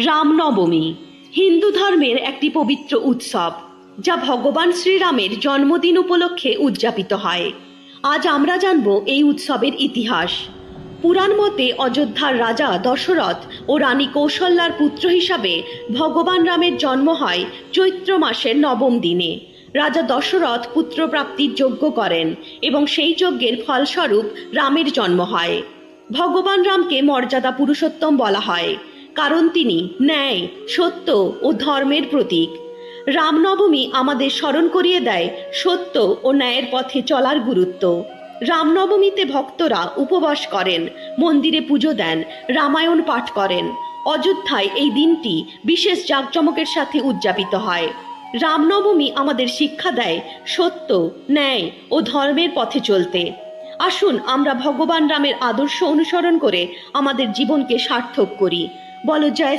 রামনবমী হিন্দু ধর্মের একটি পবিত্র উৎসব, যা ভগবান শ্রীরামের জন্মদিন উপলক্ষে উদযাপিত হয়। আজ আমরা জানব এই উৎসবের ইতিহাস। পুরাণ মতে অযোধ্যার রাজা দশরথ ও রানী কৌশল্যার পুত্র হিসাবে ভগবান রামের জন্ম হয় চৈত্র মাসের নবম দিনে। রাজা দশরথ পুত্রপ্রাপ্তির যজ্ঞ করেন এবং সেই যজ্ঞের ফলস্বরূপ রামের জন্ম হয়। ভগবান রামকে মর্যাদা পুরুষোত্তম বলা হয়, কারণ তিনি ন্যায়, সত্য ও ধর্মের প্রতীক। রামনবমী আমাদের স্মরণ করিয়ে দেয় সত্য ও ন্যায়ের পথে চলার গুরুত্ব। রামনবমীতে ভক্তরা উপবাস করেন, মন্দিরে পুজো দেন, রামায়ণ পাঠ করেন। অযোধ্যায় এই দিনটি বিশেষ জাঁকজমকের সাথে উদযাপিত হয়। রামনবমী আমাদের শিক্ষা দেয় সত্য, ন্যায় ও ধর্মের পথে চলতে। আসুন আমরা ভগবান রামের আদর্শ অনুসরণ করে আমাদের জীবনকে সার্থক করি। বলো জয়